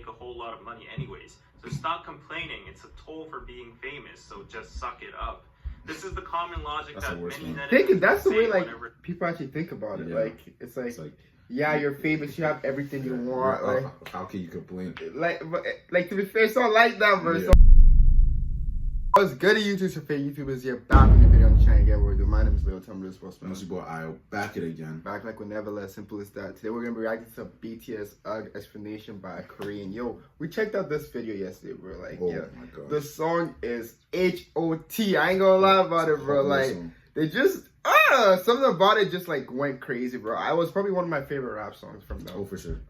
make a whole lot of money anyways. So stop complaining. It's a toll for being famous. So just suck it up. This is the common logic that many netizens that's the way like whenever... people actually think about it. Yeah. Like it's like yeah, you're famous, you have everything you want. Like how can you complain? Like to be fair, it's not like that, bro. Yeah. What's good, YouTubers here, back with a video on the channel again. We're doing. My name is Leo. Tell me this what's your boy Ayo, back it again. Back like whenever, less simple as that. Today we're gonna be reacting to BTS ugh explanation by a Korean. Yo, we checked out this video yesterday, bro. Like, oh yeah, my God. The song is HOT. I ain't gonna lie about it, bro. Like, they just something about it just like went crazy, bro. I was probably one of my favorite rap songs from them. Oh, for sure.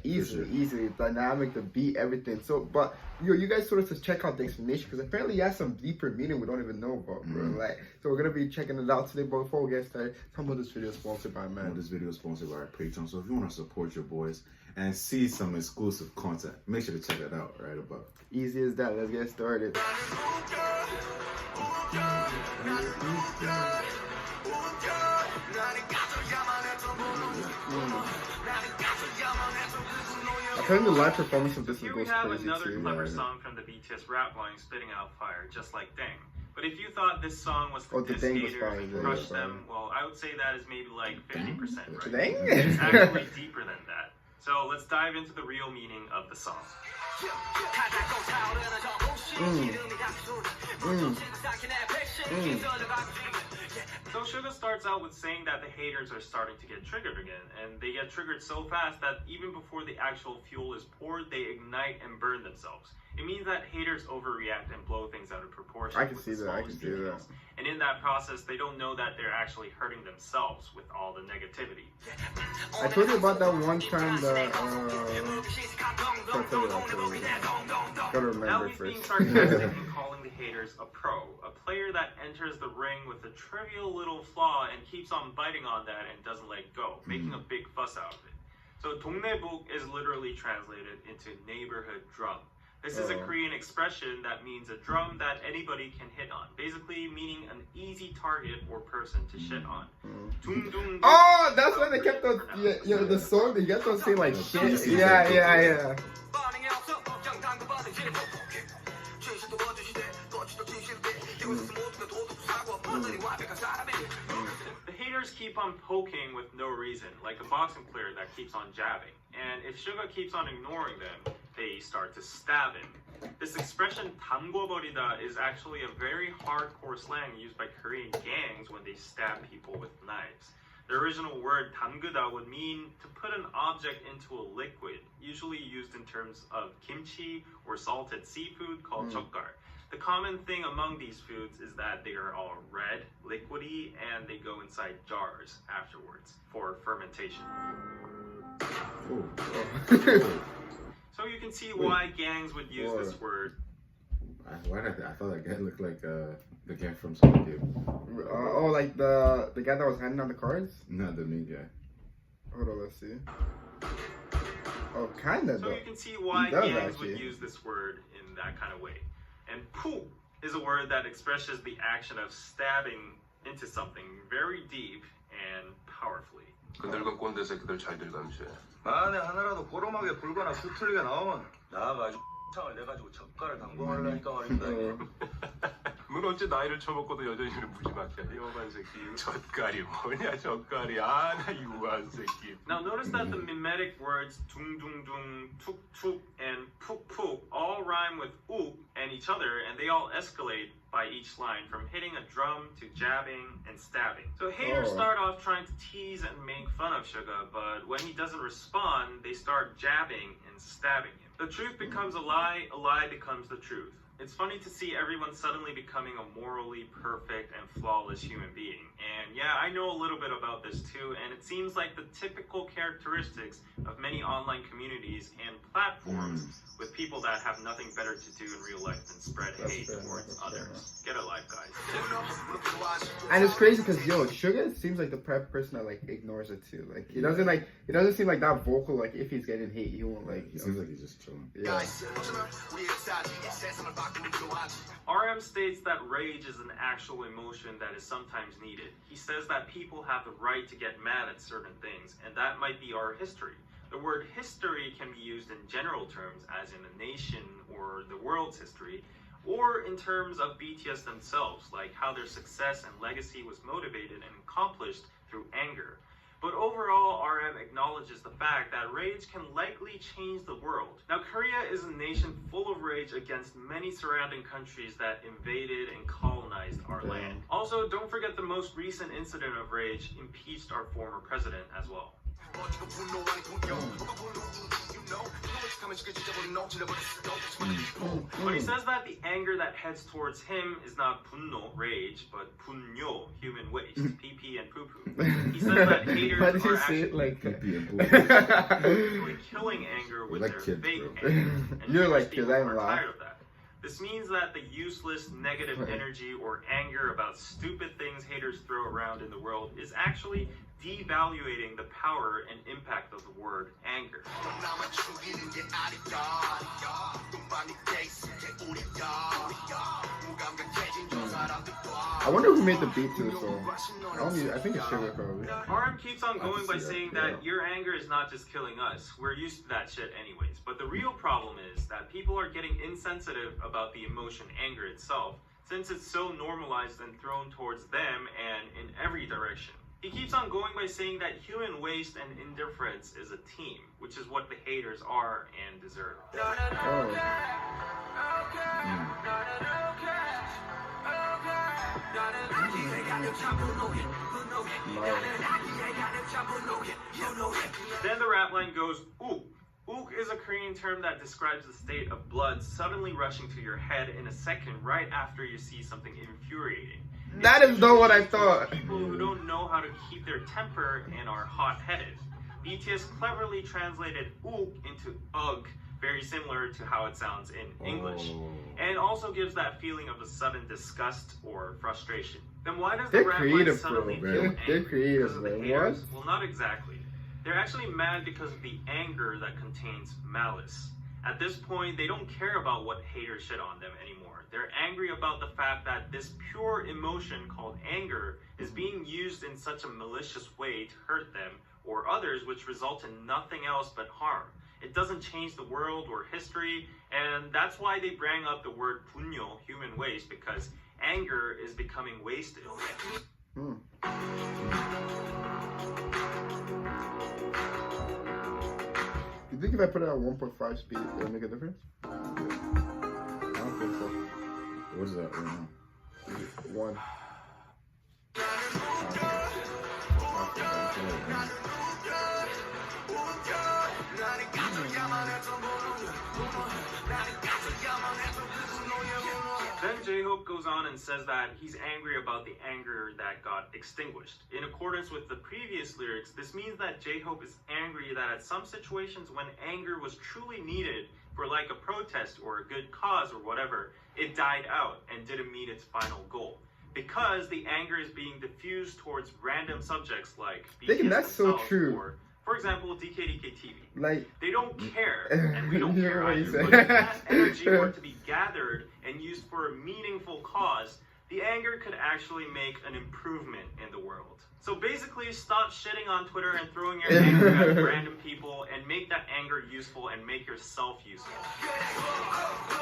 Easily, dynamic, the beat, everything. So, but you guys told us to check out the explanation because apparently it has some deeper meaning we don't even know about, bro. Like, so we're gonna be checking it out today. But before we get started, tell me what this video is sponsored by, man. This video is sponsored by our Patreon. So if you want to support your boys and see some exclusive content, make sure to check it out right above. Easy as that. Let's get started. Apparently the live performance of this Here goes we have crazy another too. clever song from the BTS rap line spitting out fire, just like Dang. But if you thought this song was the diss haters and crush them, well, I would say that is maybe like 50% right. Dang? It's actually deeper than that. So let's dive into the real meaning of the song. So Suga starts out with saying that the haters are starting to get triggered again, and they get triggered so fast that even before the actual fuel is poured, they ignite and burn themselves. It means that haters overreact and blow things out of proportion. I can see that. And in that process, they don't know that they're actually hurting themselves with all the negativity. I told you about that one time that gotta remember now he's being sarcastic and calling the haters a pro, a player that enters the ring with a trivial little flaw and keeps on biting on that and doesn't let go, making a big fuss out of it. So 동네북 is literally translated into neighborhood drum. This is a Korean expression that means a drum that anybody can hit on, basically meaning an easy target or person to shit on. Oh, that's why they kept on, the song, they kept on saying like shit. Yeah. The haters keep on poking with no reason, like a boxing player that keeps on jabbing. And if Suga keeps on ignoring them, they start to stab him. This expression 담궈버리다 is actually a very hardcore slang used by Korean gangs when they stab people with knives. The original word 담그다 would mean to put an object into a liquid, usually used in terms of kimchi or salted seafood called 젓갈. The common thing among these foods is that they are all red, liquidy, and they go inside jars afterwards for fermentation. So you can see why gangs would use this word. I thought that guy looked like the guy from Suga game. Like the guy that was handing out the cards? Not the main guy. Hold on, let's see. Oh, kinda though. So you can see why gangs would use this word in that kind of way. And pu is a word that expresses the action of stabbing into something very deep and powerfully. 그 늙은 꼰대 새끼들 잘들 감시해. 만에 하나라도 고로막에 불거나 수틀리가 나오면 나가지고 창을 내가지고 젓갈을 담궈하려니까 말입니다. 넌 어째 나이를 쳐먹고도 여전히 무지막지하니 이거만 새끼. 젓갈이 뭐냐 젓갈이. 나 이거만 새끼. Now notice that the mimetic words 둥둥둥, 툭툭, and 푹푹 all rhyme with uk and each other, and they all escalate by each line, from hitting a drum to jabbing and stabbing. So haters start off trying to tease and make fun of Suga, but when he doesn't respond, they start jabbing and stabbing him. The truth becomes a lie becomes the truth. It's funny to see everyone suddenly becoming a morally perfect and flawless human being. And yeah, I know a little bit about this too, and it seems like the typical characteristics of many online communities and platforms with people that have nothing better to do in real life than spread hate towards others. Get a life, guys. And it's crazy because Suga seems like the person that like ignores it too. Like he doesn't seem like that vocal. Like if he's getting hate, he won't like. He seems like he's just chilling. Yeah. RM states that rage is an actual emotion that is sometimes needed. He says that people have the right to get mad at certain things, and that might be our history. The word history can be used in general terms, as in a nation or the world's history, or in terms of BTS themselves, like how their success and legacy was motivated and accomplished through anger. But overall, RM acknowledges the fact that rage can likely change the world. Now, Korea is a nation full of rage against many surrounding countries that invaded and colonized our land. Also, don't forget the most recent incident of rage impeached our former president as well. But he says that the anger that heads towards him is not 분노, rage, but 분뇨, human waste, PP and poo-poo. He says that haters Why did you are say actually it like killing anger with Like their kids, fake bro. anger. And You're most like people kids, I'm are laughing. tired of that. This means that the useless negative energy or anger about stupid things haters throw around in the world is actually devaluating the power and impact of the word anger. I wonder who made the beat to this song. I think it's Suga probably. RM keeps on going by see that, saying yeah. that your anger is not just killing us. We're used to that shit anyways. But the real problem is that people are getting insensitive about the emotion anger itself, since it's so normalized and thrown towards them and in every direction. He keeps on going by saying that human waste and indifference is a team, which is what the haters are and deserve. Then the rap line goes, uk. Uk is a Korean term that describes the state of blood suddenly rushing to your head in a second right after you see something infuriating. That is not what I thought. People who don't know how to keep their temper and are hot-headed. BTS cleverly translated uk into ugh, very similar to how it sounds in English, and also gives that feeling of a sudden disgust or frustration. Then why does They're the rap line creative, suddenly bro. feel They're angry? creative, Because of the bro. haters? What? Well, not exactly. They're actually mad because of the anger that contains malice. At this point, they don't care about what haters shit on them anymore. They're angry about the fact that this pure emotion called anger is being used in such a malicious way to hurt them or others, which result in nothing else but harm. It doesn't change the world or history, and that's why they bring up the word 분뇨, human waste, because anger is becoming wasted. You think if I put it at 1.5 speed, it'll make a difference? I don't think so. What is that right now? 1. Then J-Hope goes on and says that he's angry about the anger that got extinguished. In accordance with the previous lyrics, this means that J-Hope is angry that at some situations when anger was truly needed for like a protest or a good cause or whatever, it died out and didn't meet its final goal. Because the anger is being diffused towards random subjects like BTS That's so themselves true. or, for example, DKDK TV. Like, They don't care, and we don't You hear care what he either. said? But if that energy were to be gathered and used for a meaningful cause, the anger could actually make an improvement in the world. So basically, stop shitting on Twitter and throwing your anger at random people and make that anger useful and make yourself useful.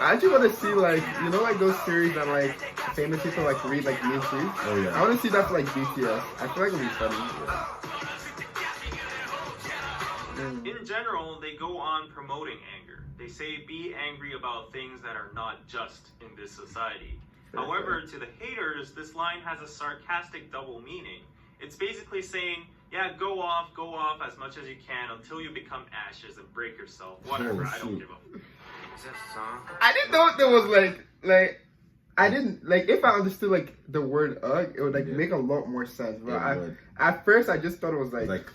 I actually want to see, like, you know, like those series that, like, famous people, like, read, like, news feeds? Oh, yeah. I want to see that for, like, BTS. I feel like it'll be funny. In general, they go on promoting anger. They say be angry about things that are not just in this society. However, to the haters, this line has a sarcastic double meaning. It's basically saying, yeah, go off as much as you can until you become ashes and break yourself. Whatever, I don't give a I didn't know there was, like, I didn't, like, if I understood, like, the word ugh, it would, like, make a lot more sense. But Yeah, at first, I just thought it was, like, Like,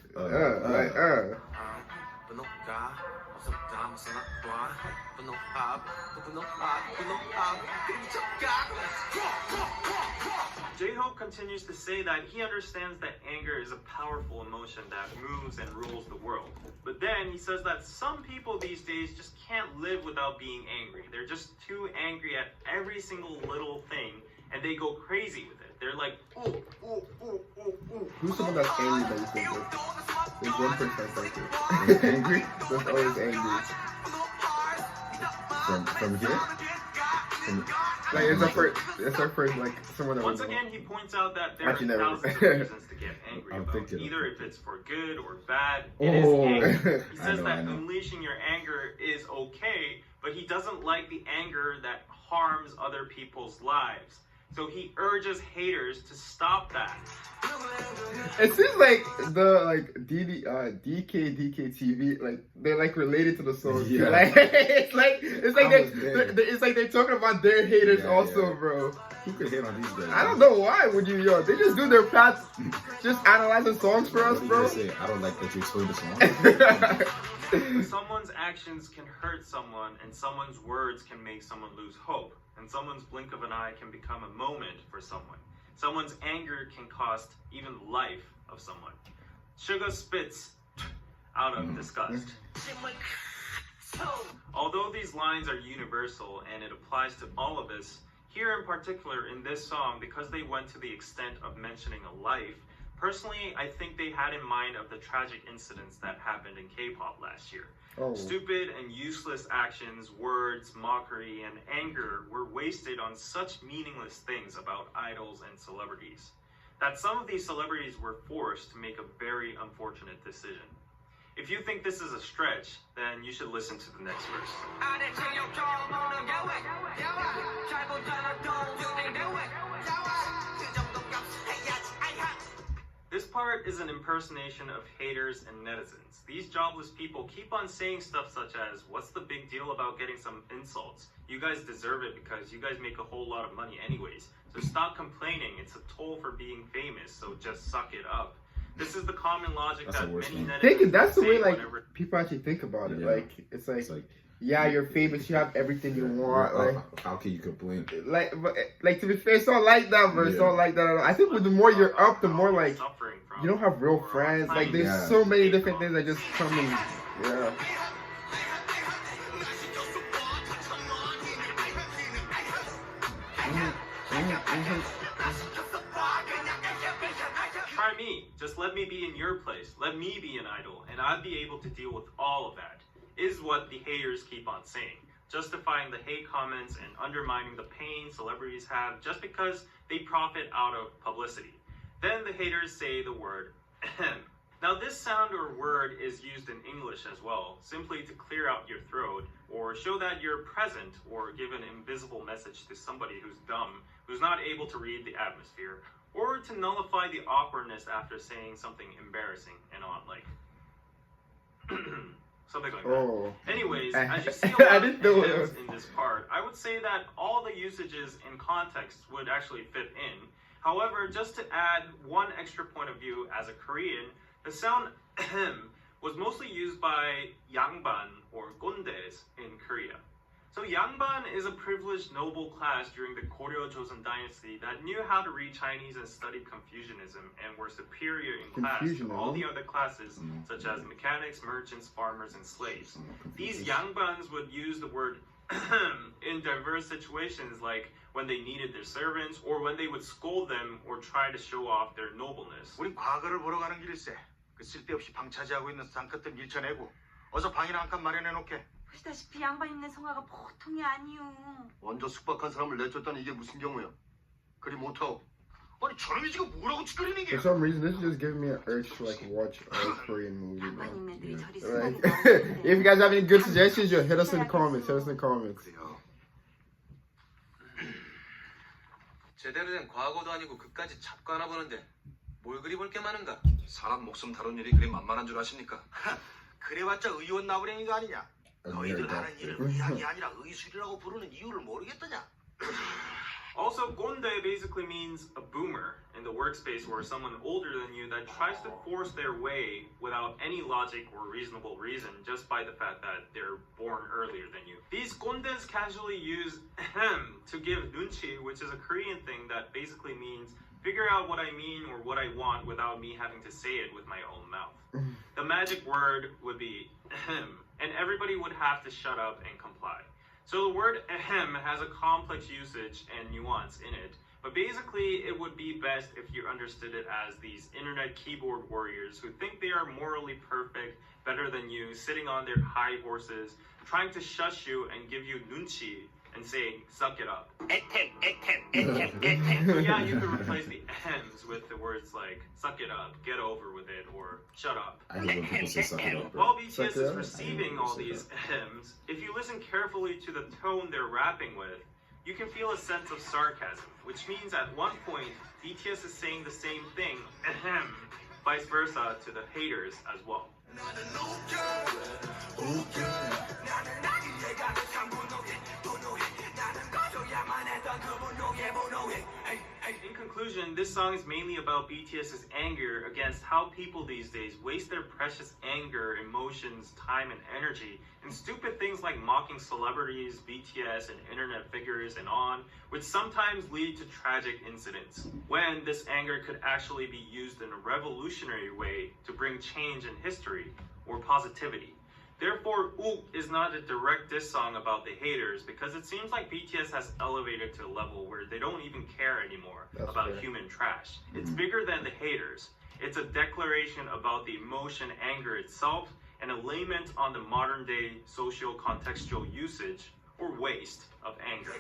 J-Hope continues to say that he understands that anger is a powerful emotion that moves and rules the world. But then he says that some people these days just can't live without being angry. They're just too angry at every single little thing, and they go crazy with it. They're like, ooh, ooh, ooh, ooh, ooh. Who's someone that's angry that you think of? There's one person that's like it. Angry? That's always angry. From here? Like it's our first like someone that Once would know. again, he points out that there are Actually, never. thousands of reasons to get angry I'm about, thinking. either if it's for good or bad. It is Oh. anger. He I says know, that I know. unleashing your anger is okay, but he doesn't like the anger that harms other people's lives. So he urges haters to stop that. It seems like the DKTV like they're like related to the song. Yeah. Like it's like I was there. it's like they're talking about their haters Yeah, also, yeah. bro. Who could hate on these guys? I don't know why would you they just do their past just analyzing songs for us, What did bro. you say? I don't like that you explained the song. Someone's actions can hurt someone, and someone's words can make someone lose hope. And someone's blink of an eye can become a moment for someone. Someone's anger can cost even life of someone. Suga spits out of disgust. Although these lines are universal and it applies to all of us, here in particular in this song, because they went to the extent of mentioning a life, personally, I think they had in mind of the tragic incidents that happened in K-pop last year. Oh. Stupid and useless actions, words, mockery, and anger were wasted on such meaningless things about idols and celebrities, that some of these celebrities were forced to make a very unfortunate decision. If you think this is a stretch, then you should listen to the next verse. This part is an impersonation of haters and netizens. These jobless people keep on saying stuff such as, what's the big deal about getting some insults? You guys deserve it because you guys make a whole lot of money anyways. So stop complaining. It's a toll for being famous, so just suck it up. This is the common logic That's that the worst many one. netizens That's the say way like whenever- people actually think about it. Yeah. Like it's It's like, yeah, you're famous, you have everything you want. Like how can you complain? like to be fair, it's not like that, bro. It's Yeah. not like that at all. I think with the more you're up, the more like suffering from you don't have real or friends. Like there's Yeah. so many different things that just come and yeah. Try me. Just let me be in your place. Let me be an idol, and I'd be able to deal with all of that, is what the haters keep on saying, justifying the hate comments and undermining the pain celebrities have just because they profit out of publicity. Then the haters say the word ahem. Now this sound or word is used in English as well, simply to clear out your throat or show that you're present or give an invisible message to somebody who's dumb, who's not able to read the atmosphere, or to nullify the awkwardness after saying something embarrassing and on, like something like that. Oh. Anyways, as you see a I lot didn't of know ahems it. in this part, I would say that all the usages in context would actually fit in. However, just to add one extra point of view as a Korean, the sound ahem was mostly used by yangban or gondes in Korea. So yangban is a privileged noble class during the Goryeo Joseon dynasty that knew how to read Chinese and studied Confucianism and were superior in class to all the other classes such as mechanics, merchants, farmers, and slaves. These yangbans would use the word ahem in diverse situations like when they needed their servants or when they would scold them or try to show off their nobleness. 우리 과거를 보러 가는 길일세. 그 쓸데없이 방 차지하고 있는 상끝들 밀쳐내고 어서 방이나 한 칸 마련해 놓게. 보시다시피 양반 입는 성화가 보통이 아니오. 먼저 숙박한 사람을 내쫓다니 이게 무슨 경우야? 그리 못하오. 아니 저놈이 지금 뭐라고 짓거리는 For 게? some reason, this just giving me an urge to like watch a Korean movie, 양반 bro. 입는 애들이 저리 Like, 수많이 if you guys have any good suggestions, yo, hit us in the comments. Hit us in the comments. 그래요. 제대로 된 과거도 아니고 그까지 잡고 하나 보는데 뭘 그리 볼 게 많은가? 사람 목숨 다룬 일이 그리 만만한 줄 아십니까? 그래봤자 의원 나부랭이가 아니냐? 너희들 하는 일을 의학이 아니라 의술이라고 부르는 이유를 모르겠더냐? Also, gonde basically means a boomer in the workspace or someone older than you that tries to force their way without any logic or reasonable reason just by the fact that they're born earlier than you. These gondes casually use ahem to give nunchi, which is a Korean thing that basically means figure out what I mean or what I want without me having to say it with my own mouth. The magic word would be ahem, and everybody would have to shut up and comply. So the word ahem has a complex usage and nuance in it, But basically, it would be best if you understood it as these internet keyboard warriors who think they are morally perfect, better than you, sitting on their high horses, trying to shush you and give you nunchi and saying, suck it up. So yeah, you could replace the Ahems with the words like, suck it up, get over with it, or shut up. I hate when people say suck it up, bro. While BTS Suck it is up? receiving all these Ahems, if you listen carefully to the tone they're rapping with, you can feel a sense of sarcasm, which means at one point, BTS is saying the same thing, ahem, vice versa to the haters as well. In conclusion, this song is mainly about BTS's anger against how people these days waste their precious anger, emotions, time, and energy in stupid things like mocking celebrities, BTS, and internet figures, and on, which sometimes lead to tragic incidents, when this anger could actually be used in a revolutionary way to bring change in history or positivity. Therefore, 욱ugh is not a direct diss song about the haters because it seems like BTS has elevated to a level where they don't even care anymore about fair. human trash. It's bigger than the haters. It's a declaration about the emotion, anger itself, and a lament on the modern day socio-contextual usage or waste of anger.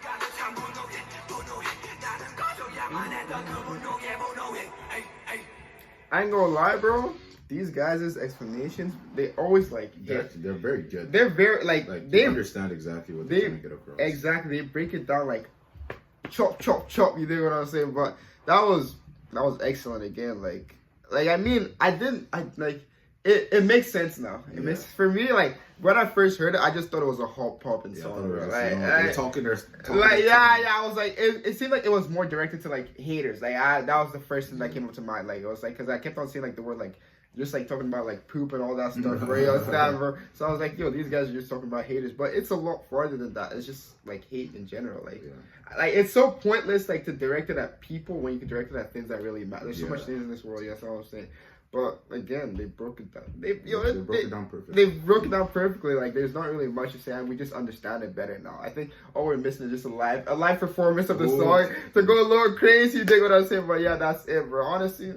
I ain't gonna lie, bro. These guys' explanations, they always like hit. They're very good. They're very like They understand exactly what they're they trying to get across. exactly they break it down like chop chop chop. You know what I'm saying? But that was excellent again. Like I mean it makes sense now. It makes for me like when I first heard it, I just thought it was a hot popping Yeah, I song. thought it was, bro. Like, they're talking. I was like, it seemed like it was more directed to like haters. Like that was the first thing that came up to mind. Like it was like because I kept on seeing like the word like just like talking about like poop and all that stuff, bro. You understand, bro? So I was like, yo, these guys are just talking about haters, but it's a lot farther than that. It's just like hate in general. Like it's so pointless like to direct it at people when you can direct it at things that really matter. There's so much things in this world. That's all I'm saying. But again, they broke it down. They broke it down perfectly. They broke it down perfectly. Like there's not really much to say, and we just understand it better now. I think all we're missing is just a live performance of the song to go a little crazy. You dig what I'm saying? But yeah, that's it, bro. Honestly,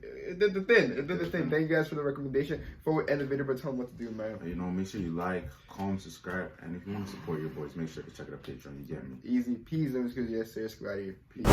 it did the thing. It did the thing. Thank you guys for the recommendation. Before we end the video, but tell them what to do, man. You know, make sure you like, comment, subscribe, and if you want to support your boys, make sure to check out Patreon. You get me? Easy peasy. I'm just gonna yes, sir. Peace.